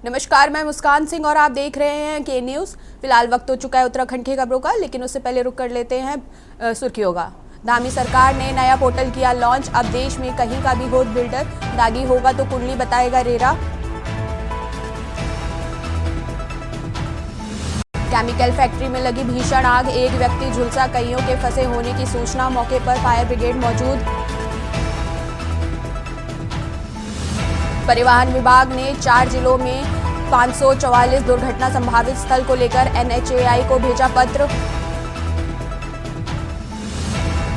नमस्कार, मैं मुस्कान सिंह और आप देख रहे हैं के न्यूज़। फिलहाल वक्त हो चुका है उत्तराखंड की खबरों का, लेकिन उससे पहले रुक कर लेते हैं सुर्खियों का। धामी सरकार ने नया पोर्टल किया लॉन्च। अब देश में कहीं का भी गोद बिल्डर दागी होगा तो कुंडली बताएगा रेरा। केमिकल फैक्ट्री में लगी भीषण आग, एक व्यक्ति झुलसा, कईयों के फंसे होने की सूचना। मौके पर फायर ब्रिगेड मौजूद। परिवहन विभाग ने 4 जिलों में 544 दुर्घटना संभावित स्थल को लेकर NHAI को भेजा पत्र।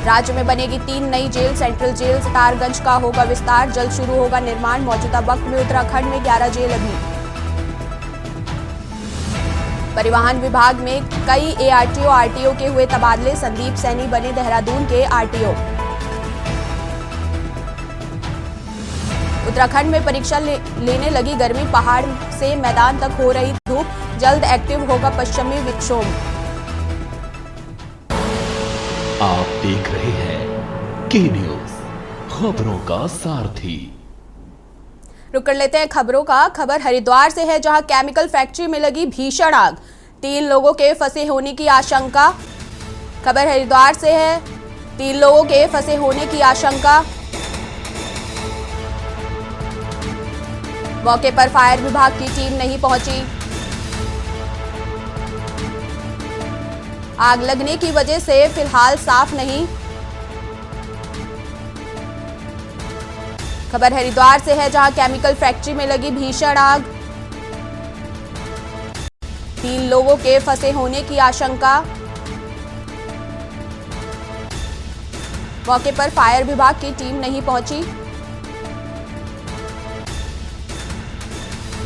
राज्य में बनेगी 3 नई जेल। सेंट्रल जेल सितारगंज का होगा विस्तार, जल्द शुरू होगा निर्माण। मौजूदा वक्त में उत्तराखंड में 11 जेल अभी। परिवहन विभाग में कई ARTO RTO के हुए तबादले, संदीप सैनी बने देहरादून के RTO। उत्तराखंड में परीक्षा लेने लगी गर्मी, पहाड़ से मैदान तक हो रही धूप, जल्द एक्टिव होगा पश्चिमी विक्षोभ। आप देख रहे हैं के न्यूज़, खबरों का सारथी। रुक कर लेते हैं खबरों का। खबर हरिद्वार से है, जहां केमिकल फैक्ट्री में लगी भीषण आग, 3 लोगों के फंसे होने की आशंका। खबर हरिद्वार से है, 3 लोगों के फंसे होने की आशंका। मौके पर फायर विभाग की टीम नहीं पहुंची। आग लगने की वजह से फिलहाल साफ नहीं। खबर हरिद्वार से है, जहां केमिकल फैक्ट्री में लगी भीषण आग, 3 लोगों के फंसे होने की आशंका। मौके पर फायर विभाग की टीम नहीं पहुंची।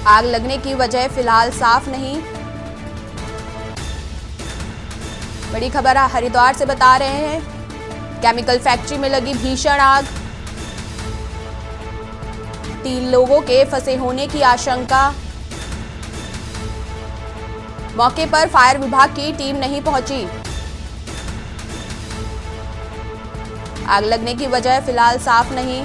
आग लगने की वजह फिलहाल साफ नहीं। बड़ी खबर हरिद्वार से बता रहे हैं, केमिकल फैक्ट्री में लगी भीषण आग, 3 लोगों के फंसे होने की आशंका। मौके पर फायर विभाग की टीम नहीं पहुंची। आग लगने की वजह फिलहाल साफ नहीं।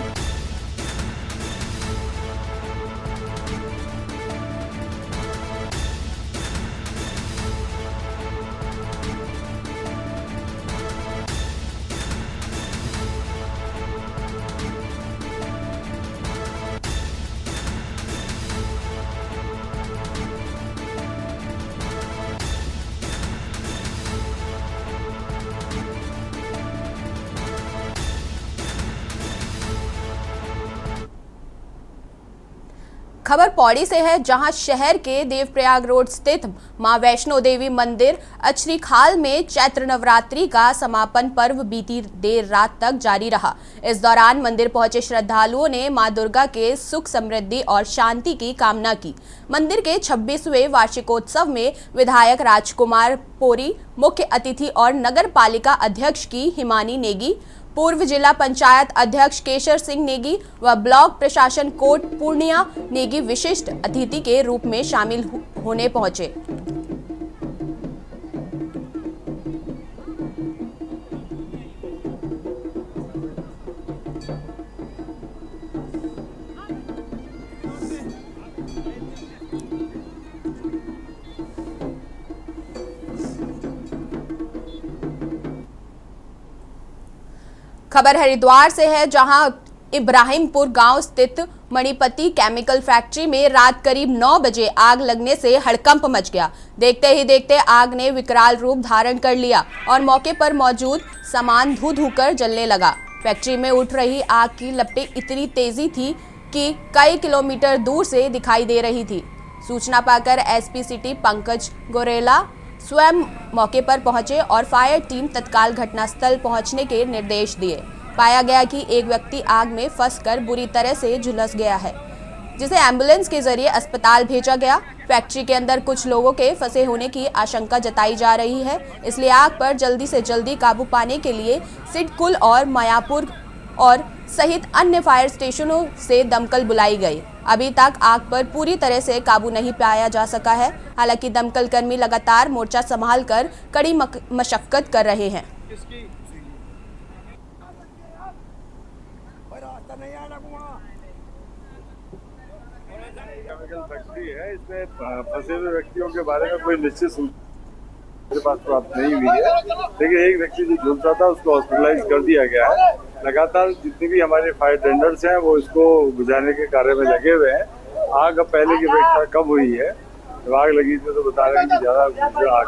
खबर पौड़ी से है, जहां शहर के देवप्रयाग रोड स्थित मां वैष्णो देवी मंदिर अचरीखाल में चैत्र नवरात्रि का समापन पर्व बीती देर रात तक जारी रहा। इस दौरान मंदिर पहुंचे श्रद्धालुओं ने मां दुर्गा के सुख समृद्धि और शांति की कामना की। मंदिर के 26वें वार्षिकोत्सव में विधायक राजकुमार पोरी मुख्य अतिथि और नगर पालिका अध्यक्ष की हिमानी नेगी, पूर्व जिला पंचायत अध्यक्ष केशर सिंह नेगी व ब्लॉक प्रशासन कोट पूर्णिया नेगी विशिष्ट अतिथि के रूप में शामिल होने पहुंचे। खबर हरिद्वार से है, जहां इब्राहिमपुर गांव स्थित मणिपति केमिकल फैक्ट्री में रात करीब 9 बजे आग लगने से हड़कंप मच गया। देखते ही देखते आग ने विकराल रूप धारण कर लिया और मौके पर मौजूद सामान धू धू कर जलने लगा। फैक्ट्री में उठ रही आग की लपटें इतनी तेजी थी कि कई किलोमीटर दूर से दिखाई दे रही थी। सूचना पाकर SP सिटी पंकज गोरेला स्वयं मौके पर पहुंचे और फायर टीम तत्काल घटनास्थल पहुंचने के निर्देश दिए। पाया गया कि एक व्यक्ति आग में फंसकर बुरी तरह से झुलस गया है, जिसे एम्बुलेंस के जरिए अस्पताल भेजा गया। फैक्ट्री के अंदर कुछ लोगों के फंसे होने की आशंका जताई जा रही है, इसलिए आग पर जल्दी से जल्दी काबू पाने के लिए सिडकुल और मायापुर और सहित अन्य फायर स्टेशनों से दमकल बुलाई गई। अभी तक आग पर पूरी तरह से काबू नहीं पाया जा सका है। हालांकि दमकल कर्मी लगातार मोर्चा संभालकर कड़ी मशक्कत कर रहे हैं। केमिकल फैक्ट्री है, इसमें फंसे हुए व्यक्तियों के बारे में कोई निश्चित सूचना मेरे पास प्राप्त नहीं हुई है, लेकिन एक व्यक्ति जो झुलसा था उसको हॉस्पिटलाइज कर दिया गया है। लगातार जितने भी हमारे फायर टेंडर्स हैं वो इसको बुझाने के कार्य में लगे हुए हैं। आग अब पहले की अपेक्षा कम हुई है। जब आग लगी थी तो बता रहे हैं कि ज्यादा आग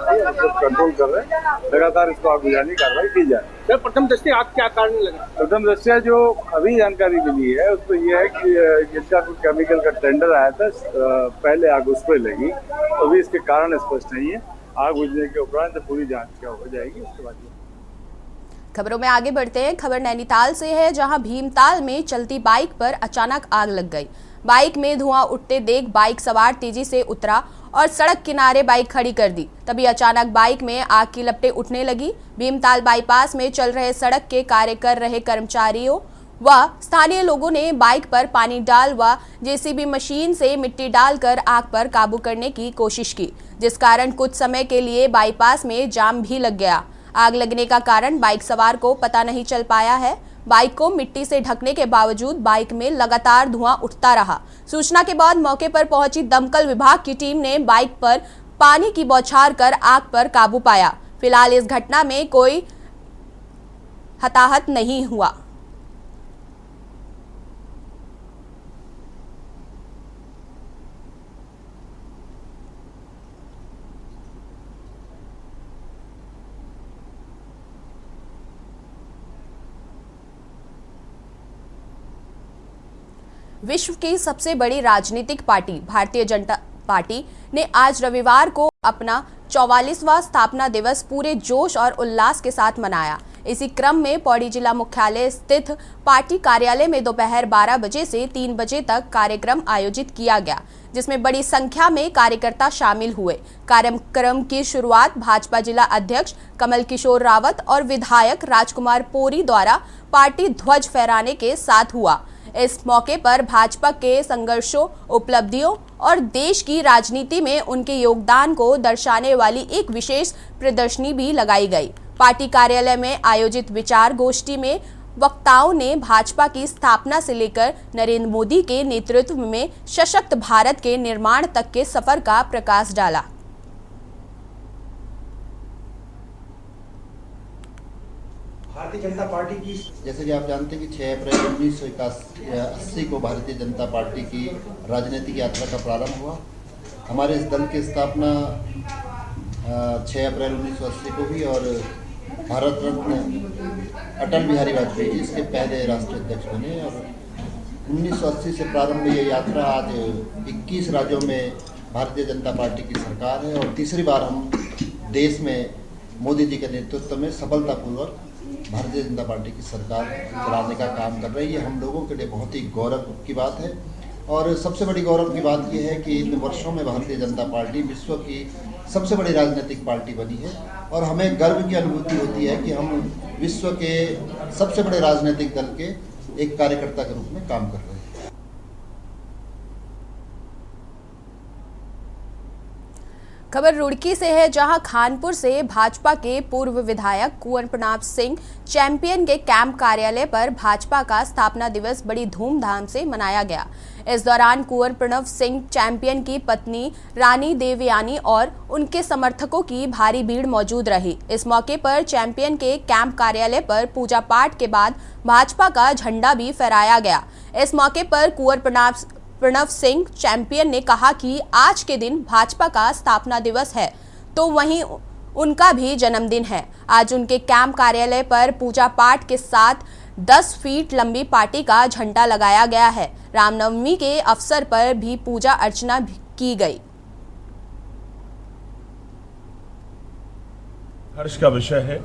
थी, हम लोग कंट्रोल कर रहे हैं। लगातार इसको आग बुझाने की कार्रवाई की जाए। सर, प्रथम दृष्टि आग क्या कारण लगा? प्रथम दृष्टया जो अभी जानकारी मिली है उसमें यह है कि इसका कुछ केमिकल का टेंडर आया था, पहले आग उस पर लगी। अभी इसके कारण स्पष्ट नहीं है। आग बुझने के उपरांत पूरी जांच क्या हो जाएगी उसके बाद। खबरों में आगे बढ़ते हैं। खबर नैनीताल से है, जहां भीमताल में चलती बाइक पर अचानक आग लग गई। बाइक में धुआं उठते देख बाइक सवार तेजी से उतरा और सड़क किनारे बाइक खड़ी कर दी। तभी अचानक बाइक में आग की लपटें उठने लगी। भीमताल बाईपास में चल रहे सड़क के कार्य कर रहे कर्मचारियों व स्थानीय लोगों ने बाइक पर पानी डाल व जेसीबी मशीन से मिट्टी डालकर आग पर काबू करने की कोशिश की, जिस कारण कुछ समय के लिए बाईपास में जाम भी लग गया। आग लगने का कारण बाइक सवार को पता नहीं चल पाया है। बाइक को मिट्टी से ढकने के बावजूद बाइक में लगातार धुआं उठता रहा। सूचना के बाद मौके पर पहुंची दमकल विभाग की टीम ने बाइक पर पानी की बौछार कर आग पर काबू पाया। फिलहाल इस घटना में कोई हताहत नहीं हुआ। विश्व की सबसे बड़ी राजनीतिक पार्टी भारतीय जनता पार्टी ने आज रविवार को अपना 44वां स्थापना दिवस पूरे जोश और उल्लास के साथ मनाया। इसी क्रम में पौड़ी जिला मुख्यालय स्थित पार्टी कार्यालय में दोपहर 12 बजे से 3 बजे तक कार्यक्रम आयोजित किया गया, जिसमें बड़ी संख्या में कार्यकर्ता शामिल हुए। कार्यक्रम की शुरुआत भाजपा जिला अध्यक्ष कमल किशोर रावत और विधायक राजकुमार पोरी द्वारा पार्टी ध्वज फहराने के साथ हुआ। इस मौके पर भाजपा के संघर्षों, उपलब्धियों और देश की राजनीति में उनके योगदान को दर्शाने वाली एक विशेष प्रदर्शनी भी लगाई गई। पार्टी कार्यालय में आयोजित विचार गोष्ठी में वक्ताओं ने भाजपा की स्थापना से लेकर नरेंद्र मोदी के नेतृत्व में सशक्त भारत के निर्माण तक के सफर का प्रकाश डाला। भारतीय जनता पार्टी की, जैसे कि आप जानते हैं कि 6 अप्रैल 1980 को भारतीय जनता पार्टी की राजनीतिक यात्रा का प्रारंभ हुआ। हमारे इस दल की स्थापना 6 अप्रैल 1980 को हुई और भारत रत्न अटल बिहारी वाजपेयी जी इसके पहले राष्ट्रीय अध्यक्ष बने। और 1980 से प्रारंभ ये यात्रा आज 21 राज्यों में भारतीय जनता पार्टी की सरकार है और तीसरी बार हम देश में मोदी जी के नेतृत्व में सफलतापूर्वक भारतीय जनता पार्टी की सरकार चलाने का काम कर रही है। हम लोगों के लिए बहुत ही गौरव की बात है और सबसे बड़ी गौरव की बात यह है कि इन वर्षों में भारतीय जनता पार्टी विश्व की सबसे बड़ी राजनीतिक पार्टी बनी है और हमें गर्व की अनुभूति होती है कि हम विश्व के सबसे बड़े राजनीतिक दल के एक कार्यकर्ता के रूप में काम कर रहे हैं। खबर रुड़की से है, जहां खानपुर से भाजपा के पूर्व विधायक कुंवर प्रताप सिंह चैंपियन के कैंप कार्यालय पर भाजपा का स्थापना दिवस बड़ी धूमधाम से मनाया गया। इस दौरान कुंवर प्रणव सिंह चैंपियन की पत्नी रानी देवयानी और उनके समर्थकों की भारी भीड़ मौजूद रही। इस मौके पर चैंपियन के कैंप कार्यालय पर पूजा पाठ के बाद भाजपा का झंडा भी फहराया गया। इस मौके पर कुंवर प्रणव सिंह चैंपियन ने कहा कि आज के दिन भाजपा का स्थापना दिवस है तो वहीं उनका भी जन्मदिन है। आज उनके कैंप कार्यालय पर पूजा पाठ के साथ 10 फीट लंबी पार्टी का झंडा लगाया गया है। रामनवमी के अवसर पर भी पूजा अर्चना की गई। हर्ष का विषय है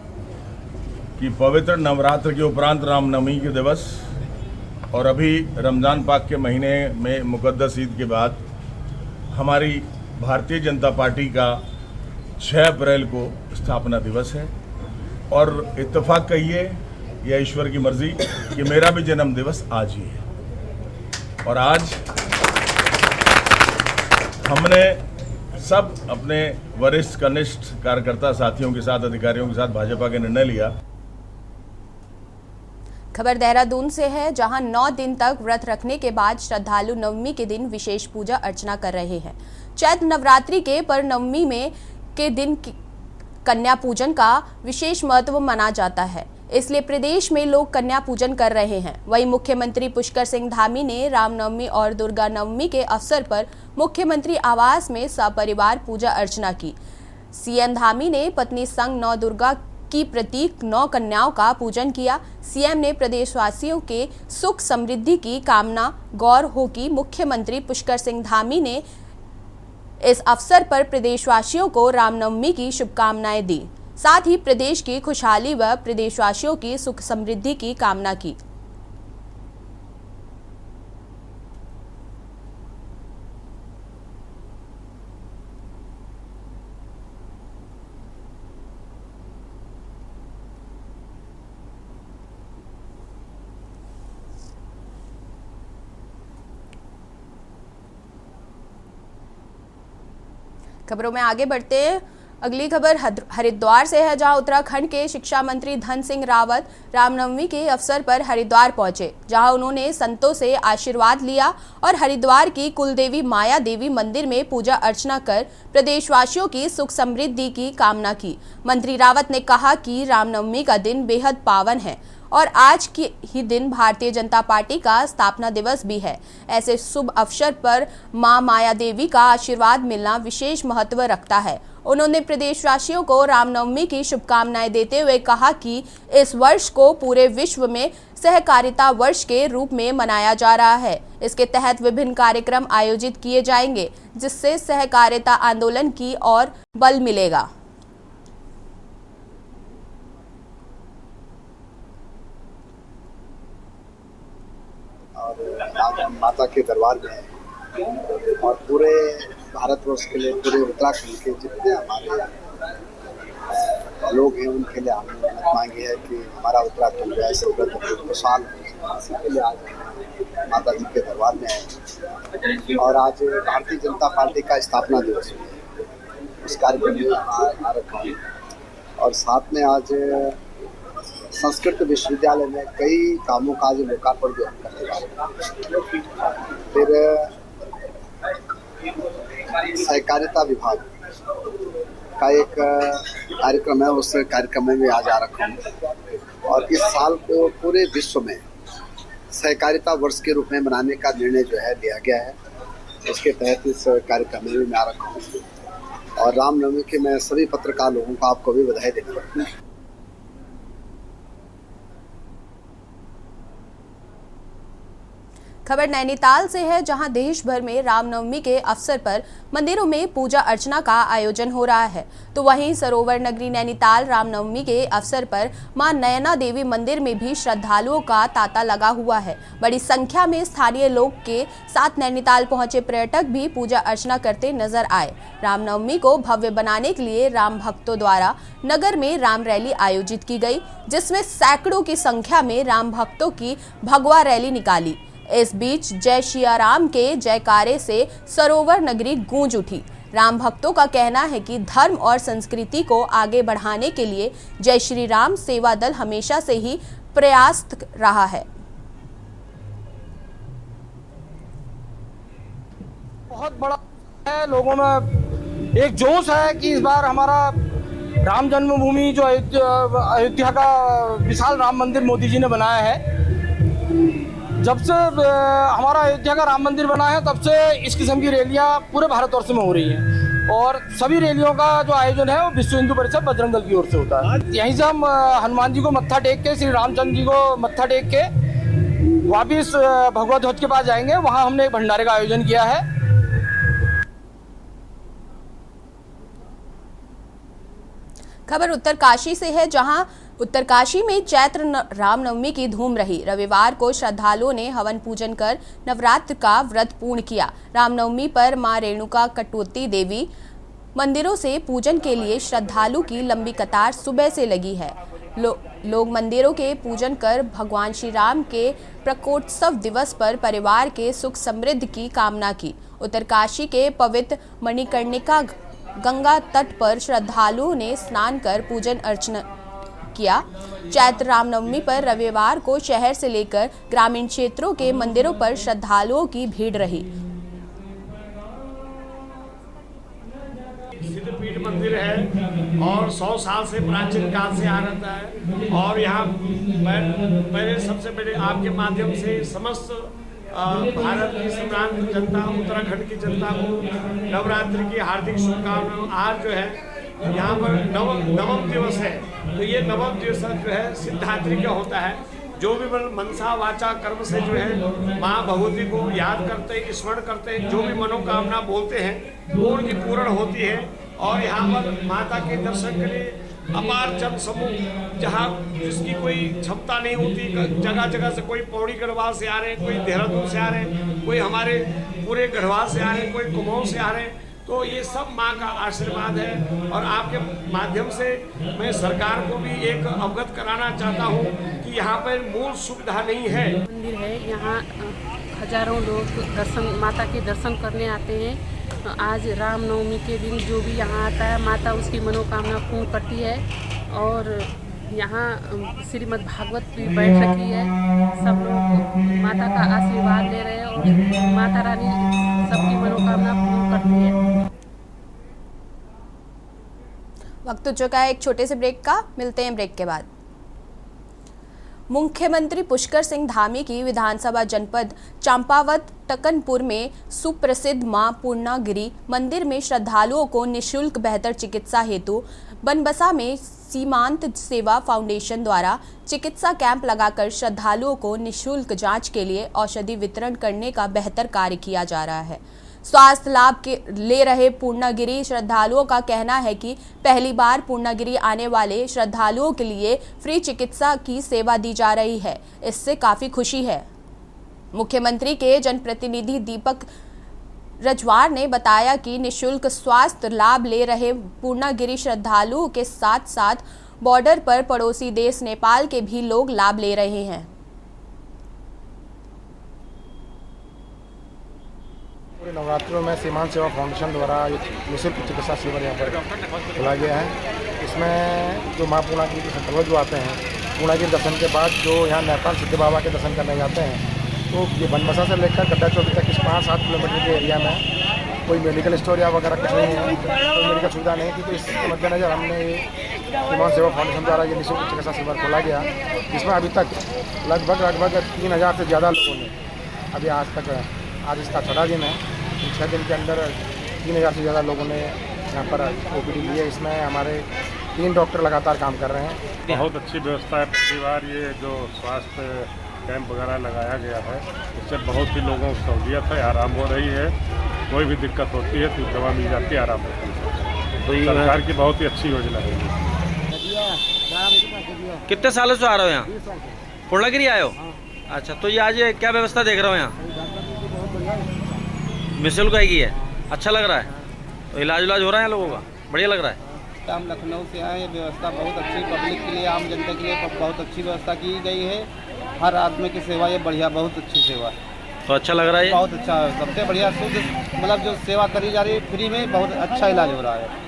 कि पवित्र नवरात्र के उपरांत रामनवमी के दिवस और अभी रमज़ान पाक के महीने में मुक़द्दस ईद के बाद हमारी भारतीय जनता पार्टी का 6 अप्रैल को स्थापना दिवस है। और इत्तेफाक कहिए या ईश्वर की मर्ज़ी कि मेरा भी जन्म दिवस आज ही है। और आज हमने सब अपने वरिष्ठ कनिष्ठ कार्यकर्ता साथियों के साथ, अधिकारियों के साथ भाजपा के निर्णय लिया। खबर देहरादून से है, जहां 9 दिन तक व्रत रखने के बाद श्रद्धालु नवमी के दिन विशेष पूजा अर्चना कर रहे हैं। चैत्र नवरात्रि के पर नवमी में के दिन कन्या पूजन का विशेष महत्व माना जाता है, इसलिए प्रदेश में लोग कन्या पूजन कर रहे हैं। वहीं मुख्यमंत्री पुष्कर सिंह धामी ने रामनवमी और दुर्गा नवमी के अवसर पर मुख्यमंत्री आवास में सपरिवार पूजा अर्चना की। सीएम धामी ने पत्नी संग 9 दुर्गा की प्रतीक 9 कन्याओं का पूजन किया। सीएम ने प्रदेशवासियों के सुख समृद्धि की कामना गौर हो कि मुख्यमंत्री पुष्कर सिंह धामी ने इस अवसर पर प्रदेशवासियों को रामनवमी की शुभकामनाएं दी, साथ ही प्रदेश की खुशहाली व प्रदेशवासियों की सुख समृद्धि की कामना की। खबरों में आगे बढ़ते हैं। अगली खबर हरिद्वार से है, जहां उत्तराखंड के शिक्षा मंत्री धन सिंह रावत रामनवमी के अवसर पर हरिद्वार पहुंचे, जहां उन्होंने संतों से आशीर्वाद लिया और हरिद्वार की कुलदेवी माया देवी मंदिर में पूजा अर्चना कर प्रदेशवासियों की सुख समृद्धि की कामना की। मंत्री रावत ने कहा कि रामनवमी का दिन बेहद पावन है और आज की ही दिन भारतीय जनता पार्टी का स्थापना दिवस भी है। ऐसे शुभ अवसर पर मां माया देवी का आशीर्वाद मिलना विशेष महत्व रखता है। उन्होंने प्रदेशवासियों को रामनवमी की शुभकामनाएं देते हुए कहा कि इस वर्ष को पूरे विश्व में सहकारिता वर्ष के रूप में मनाया जा रहा है। इसके तहत विभिन्न कार्यक्रम आयोजित किए जाएंगे, जिससे सहकारिता आंदोलन की ओर बल मिलेगा। आज हम माता के दरबार में हैं और पूरे भारतवर्ष के लिए, पूरे उत्तराखंड के जितने हमारे लोग हैं उनके लिए हमने मांगी है कि हमारा उत्तराखंड जो है खुशहाल हो। इसी के लिए आज माता जी के दरबार में हैं और आज भारतीय जनता पार्टी का स्थापना दिवस है, उस कार्यक्रम में आ रखा हूँ। और साथ में आज संस्कृत विश्वविद्यालय में कई कामों का आज लोकार्पण भी हम करने जा रहे हैं। फिर सहकारिता विभाग का एक कार्यक्रम है, उस कार्यक्रम में भी आज आ रखा हूँ। और इस साल को पूरे विश्व में सहकारिता वर्ष के रूप में मनाने का निर्णय जो है लिया गया है। उसके तहत इस कार्यक्रम में भी मैं आ रखा हूँ और रामनवमी के मैं सभी पत्रकार लोगों को आपको भी बधाई देना चाहता हूँ। खबर नैनीताल से है, जहां देश भर में रामनवमी के अवसर पर मंदिरों में पूजा अर्चना का आयोजन हो रहा है, तो वहीं सरोवर नगरी नैनीताल रामनवमी के अवसर पर मां नयना देवी मंदिर में भी श्रद्धालुओं का तांता लगा हुआ है। बड़ी संख्या में स्थानीय लोग के साथ नैनीताल पहुंचे पर्यटक भी पूजा अर्चना करते नजर आए। रामनवमी को भव्य बनाने के लिए राम भक्तों द्वारा नगर में राम रैली आयोजित की गई, जिसमें सैकड़ों की संख्या में राम भक्तों की भगवा रैली निकाली। इस बीच जय सिया राम के जयकारे से सरोवर नगरी गूंज उठी। राम भक्तों का कहना है कि धर्म और संस्कृति को आगे बढ़ाने के लिए जय श्री राम सेवा दल हमेशा से ही प्रयासरत रहा है। बहुत बड़ा है, लोगों में एक जोश है कि इस बार हमारा राम जन्मभूमि जो अयोध्या का विशाल राम मंदिर मोदी जी ने बनाया है। जब से हमारा अयोध्या का राम मंदिर बना है तब से इस किस्म की रैलियां पूरे भारतवर्ष में हो रही हैं और सभी रैलियों का जो आयोजन है वो विश्व हिंदू परिषद बजरंग दल की ओर से होता है। यहीं से हम हनुमान जी को मत्था टेक के, श्री रामचंद्र जी को मत्था टेक के वापिस भगवा ध्वज के पास जाएंगे। वहाँ हमने एक भंडारे का आयोजन किया है। खबर उत्तरकाशी से है, जहां उत्तरकाशी में चैत्र रामनवमी की धूम रही। रविवार को श्रद्धालुओं ने हवन पूजन कर नवरात्र का व्रत पूर्ण किया। रामनवमी पर मां रेणुका कटौती देवी मंदिरों से पूजन के लिए श्रद्धालु की लंबी कतार सुबह से लगी है। लोग मंदिरों के पूजन कर भगवान श्री राम के प्रकोत्सव दिवस पर परिवार के सुख समृद्धि की कामना की। उत्तरकाशी के पवित्र मणिकर्णिका गंगा तट पर श्रद्धालुओं ने स्नान कर पूजन अर्चना किया। चैत्र रामनवमी पर रविवार को शहर से लेकर ग्रामीण क्षेत्रों के मंदिरों पर श्रद्धालुओं की भीड़ रही। सिद्धपीठ मंदिर है और 100 साल से प्राचीन काल से आ रहता है और यहाँ पहले सबसे पहले आपके माध्यम से समस्त भारत की सम्रांत जनता, उत्तराखंड की जनता को नवरात्रि की हार्दिक शुभकामनाएं। आज जो है यहाँ पर नवम दिवस है, तो ये नवम दिवस जो है सिद्धात्री का होता है। जो भी मनसा वाचा कर्म से जो है माँ भगवती को याद करते, स्मरण करते, जो भी मनोकामना बोलते हैं वो उनकी पूर्ण होती है। और यहाँ पर माता के दर्शन के लिए अपार जन समूह, जहाँ जिसकी कोई क्षमता नहीं होती, जगह जगह से कोई पौड़ी गढ़वाल से आ रहे हैं, कोई देहरादून से आ रहे हैं, कोई हमारे पूरे गढ़वाल से आ रहे हैं, कोई कुमाऊं से आ रहे हैं। तो ये सब माँ का आशीर्वाद है। और आपके माध्यम से मैं सरकार को भी एक अवगत कराना चाहता हूँ कि यहाँ पर मूल सुविधा नहीं है। मंदिर है, यहाँ हजारों लोग माता के दर्शन करने आते हैं। आज रामनवमी के दिन जो भी यहाँ आता है माता उसकी मनोकामना पूर्ण करती है। और यहाँ श्रीमद् भागवत भी बैठ रखी है, सब लोग माता का आशीर्वाद ले रहे हैं और माता रानी सबकी मनोकामना पूर्ण करती है। वक्त हो चुका है एक छोटे से ब्रेक का, मिलते हैं ब्रेक के बाद। मुख्यमंत्री पुष्कर सिंह धामी की विधानसभा जनपद चंपावत टकनपुर में सुप्रसिद्ध मां पूर्णागिरी मंदिर में श्रद्धालुओं को निःशुल्क बेहतर चिकित्सा हेतु बनबसा में सीमांत सेवा फाउंडेशन द्वारा चिकित्सा कैंप लगाकर श्रद्धालुओं को निःशुल्क जांच के लिए औषधि वितरण करने का बेहतर कार्य किया जा रहा है। स्वास्थ्य लाभ के ले रहे पूर्णागिरी श्रद्धालुओं का कहना है कि पहली बार पूर्णागिरी आने वाले श्रद्धालुओं के लिए फ्री चिकित्सा की सेवा दी जा रही है, इससे काफ़ी खुशी है। मुख्यमंत्री के जनप्रतिनिधि दीपक रजवार ने बताया कि निःशुल्क स्वास्थ्य लाभ ले रहे पूर्णागिरी श्रद्धालुओं के साथ साथ बॉर्डर पर पड़ोसी देश नेपाल के भी लोग लाभ ले रहे हैं। पूरे नवरात्रों में सीमांत सेवा फाउंडेशन द्वारा निःशुल्क चिकित्सा शिविर यहाँ पर खोला गया है। इसमें जो माँ पूर्णागिरी के श्रद्धालु जो आते हैं, पूर्णागिरी दर्शन के बाद जो यहाँ नेपाल सिद्ध बाबा के दर्शन करने जाते हैं, तो ये बनबसा से लेकर गड्ढा चौकी तक इस 5-7 किलोमीटर के एरिया में कोई मेडिकल स्टोर या वगैरह कुछ नहीं है, कोई मेडिकल सुविधा नहीं थी। तो इसके मद्देनजर हमने सीमांत सेवा फाउंडेशन द्वारा ये निःशुल्क चिकित्सा शिविर खोला गया, जिसमें अभी तक लगभग 3000 से ज़्यादा लोगों ने अभी आज इसका 6वां दिन है। 6 दिन के अंदर 3000 से ज़्यादा लोगों ने यहाँ पर OPD ली है। इसमें हमारे 3 डॉक्टर लगातार काम कर रहे हैं। बहुत अच्छी व्यवस्था है। पहली बार ये जो स्वास्थ्य कैंप वगैरह लगाया गया है, इससे बहुत ही लोगों को सहूलियत है, आराम हो रही है। कोई भी दिक्कत होती है तो दवा मिल जाती है, आराम होती है। तो सरकार की बहुत ही अच्छी योजना है। कितने सालों से आ रहे हो यहाँ? पूर्णागिरी आए हो? अच्छा, तो ये आज क्या व्यवस्था देख रहे हो यहाँ? निःशुल्क है, अच्छा लग रहा है? तो इलाज हो रहा है लोगों का, बढ़िया लग रहा है। हम लखनऊ से आए, ये व्यवस्था बहुत अच्छी, पब्लिक के लिए, आम जनता के लिए बहुत अच्छी व्यवस्था की गई है। हर आदमी की सेवा ये बढ़िया, बहुत अच्छी सेवा है। तो अच्छा लग रहा है? बहुत अच्छा है, सबसे बढ़िया शुद्ध, मतलब जो सेवा करी जा रही है फ्री में, बहुत अच्छा इलाज हो रहा है।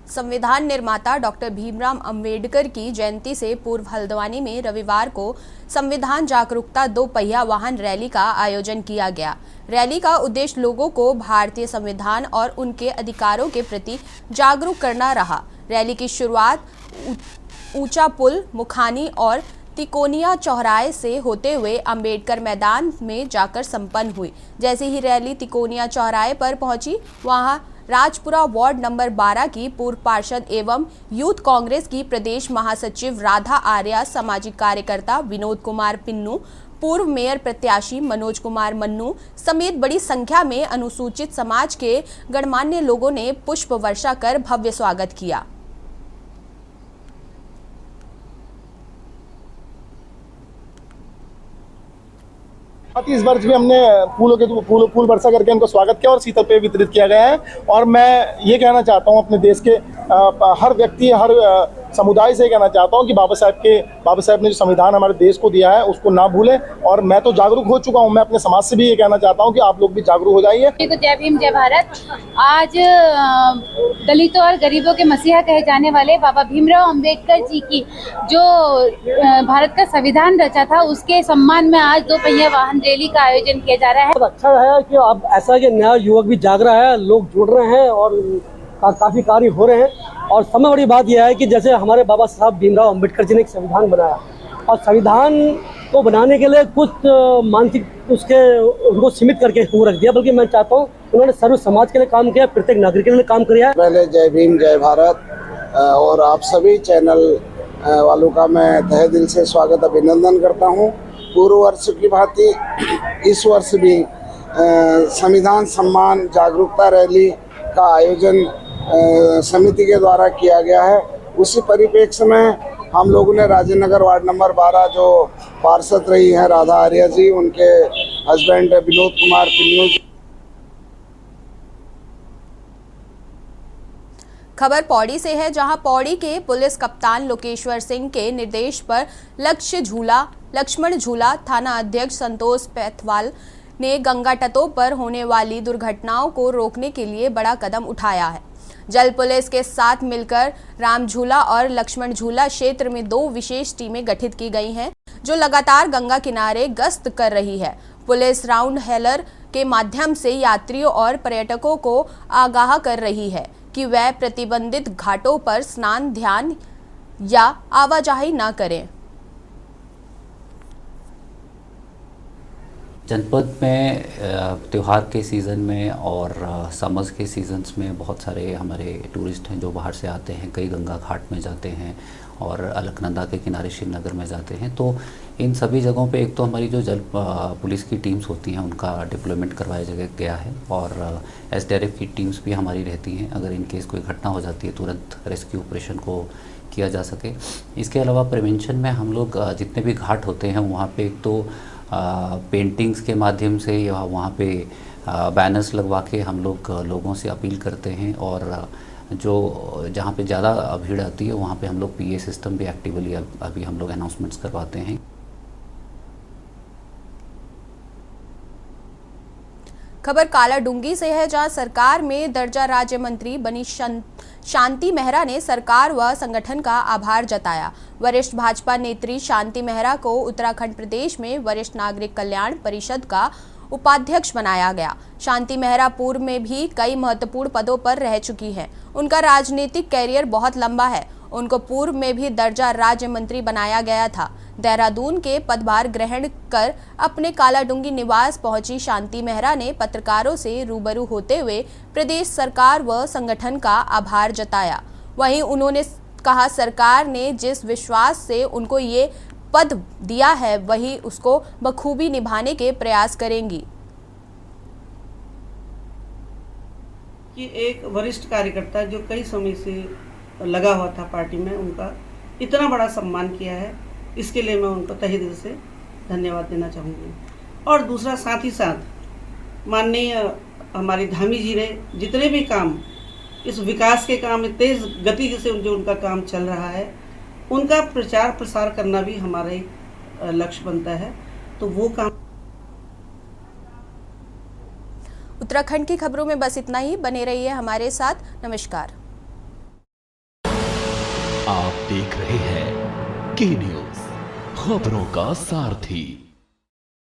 संविधान निर्माता डॉक्टर भीमराव अंबेडकर की जयंती से पूर्व हल्द्वानी में रविवार को संविधान जागरूकता 2 पहिया वाहन रैली का आयोजन किया गया। रैली का उद्देश्य लोगों को भारतीय संविधान और उनके अधिकारों के प्रति जागरूक करना रहा। रैली की शुरुआत ऊंचा पुल, मुखानी और तिकोनिया चौराहे से होते हुए अंबेडकर मैदान में जाकर संपन्न हुई। जैसे ही रैली तिकोनिया चौराहे पर पहुंची, वहां राजपुरा वार्ड नंबर 12 की पूर्व पार्षद एवं यूथ कांग्रेस की प्रदेश महासचिव राधा आर्या, सामाजिक कार्यकर्ता विनोद कुमार पिन्नू, पूर्व मेयर प्रत्याशी मनोज कुमार मन्नू समेत बड़ी संख्या में अनुसूचित समाज के गणमान्य लोगों ने पुष्प वर्षा कर भव्य स्वागत किया। इस वर्ष भी हमने फूल वर्षा करके उनको स्वागत किया और शीतल पेय वितरित किया गया है। और मैं ये कहना चाहता हूँ अपने देश के हर व्यक्ति, हर समुदाय से कहना चाहता हूँ कि बाबा साहब ने जो संविधान हमारे देश को दिया है उसको ना भूलें। और मैं तो जागरूक हो चुका हूँ, मैं अपने समाज से भी ये कहना चाहता हूँ कि आप लोग भी जागरूक हो जाइए। जय भीम जय भारत। आज दलितों और गरीबों के मसीहा कहे जाने वाले बाबा भीमराव अंबेडकर जी की जो भारत का संविधान रचा था उसके सम्मान में आज 2 पहिया वाहन रैली का आयोजन किया जा रहा है। बहुत अच्छा है कि अब ऐसा कि नया युवक भी जाग रहा है, लोग जुड़ रहे हैं और काफी कार्य हो रहे हैं। और सबसे बड़ी बात यह है कि जैसे हमारे बाबा साहब भीमराव अंबेडकर जी ने एक संविधान बनाया और संविधान को बनाने के लिए कुछ मानसिक उनको सीमित करके वो रख दिया, बल्कि मैं चाहता हूँ उन्होंने सर्व समाज के लिए काम किया, प्रत्येक नागरिक के लिए काम किया। पहले जय भीम जय भारत और आप सभी चैनल वालों का मैं तहे दिल से स्वागत अभिनंदन करता हूँ। पूर्व वर्ष की भांति इस वर्ष भी संविधान सम्मान जागरूकता रैली का आयोजन समिति के द्वारा किया गया है। उसी परिप्रेक्ष्य में हम लोगों ने राजेंद्र नगर वार्ड नंबर 12 जो पार्षद रही हैं राधा आर्या जी, उनके हस्बैंड विनोद कुमार पिन्नू। खबर पौड़ी से है, जहां पौड़ी के पुलिस कप्तान लोकेश्वर सिंह के निर्देश पर लक्ष्मण झूला थाना अध्यक्ष संतोष पैथवाल ने गंगा तटों पर होने वाली दुर्घटनाओं को रोकने के लिए बड़ा कदम उठाया है। जल पुलिस के साथ मिलकर राम झूला और लक्ष्मण झूला क्षेत्र में 2 विशेष टीमें गठित की गई हैं, जो लगातार गंगा किनारे गश्त कर रही है। पुलिस राउंड हेलर के माध्यम से यात्रियों और पर्यटकों को आगाह कर रही है कि वह प्रतिबंधित घाटों पर स्नान, ध्यान या आवाजाही न करें। जनपद में त्यौहार के सीज़न में और समर्स के सीजन्स में बहुत सारे हमारे टूरिस्ट हैं जो बाहर से आते हैं, कई गंगा घाट में जाते हैं और अलकनंदा के किनारे श्रीनगर में जाते हैं। तो इन सभी जगहों पे एक तो हमारी जो जल पुलिस की टीम्स होती हैं उनका डिप्लॉयमेंट करवाया गया है और SDRF की टीम्स भी हमारी रहती हैं। अगर इन केस कोई घटना हो जाती है तुरंत रेस्क्यू ऑपरेशन को किया जा सके। इसके अलावा प्रिवेंशन में हम लोग जितने भी घाट होते हैं वहाँ पे एक तो पेंटिंग्स के माध्यम से या वहाँ पे बैनर्स लगवा के हम लोग लोगों से अपील करते हैं और जो जहाँ पे ज़्यादा भीड़ आती है वहाँ पे हम लोग PA सिस्टम भी एक्टिवली अभी हम लोग अनाउंसमेंट्स करवाते हैं। खबर कालाडूंगी से है, जहां सरकार में दर्जा राज्य मंत्री बनी शांति मेहरा ने सरकार व संगठन का आभार जताया। वरिष्ठ भाजपा नेत्री शांति मेहरा को उत्तराखंड प्रदेश में वरिष्ठ नागरिक कल्याण परिषद का उपाध्यक्ष बनाया गया। शांति मेहरा पूर्व में भी कई महत्वपूर्ण पदों पर रह चुकी हैं। उनका राजनीतिक कैरियर बहुत लंबा है। उनको पूर्व में भी दर्जा राज्य मंत्री बनाया गया था। देहरादून के पदभार ग्रहण कर अपने कालाडूंगी निवास पहुंची शांति मेहरा ने पत्रकारों से रूबरू होते हुए प्रदेश सरकार व संगठन का आभार जताया। वहीं उन्होंने कहा सरकार ने जिस विश्वास से उनको ये पद दिया है वही उसको बखूबी निभाने के प्रयास करेंगी। कि एक वरिष्ठ कार्यकर्ता जो कई समय से लगा हुआ था पार्टी में, उनका इतना बड़ा सम्मान किया है, इसके लिए मैं उनको तहे दिल से धन्यवाद देना चाहूँगी। और दूसरा साथ ही साथ माननीय हमारी धामी जी ने जितने भी काम इस विकास के काम में तेज़ गति से जो उनका काम चल रहा है उनका प्रचार प्रसार करना भी हमारे लक्ष्य बनता है। तो वो काम। उत्तराखंड की खबरों में बस इतना ही। बने रहिए हमारे साथ। नमस्कार। आप देख रहे हैं के न्यूज़, खबरों का सारथी।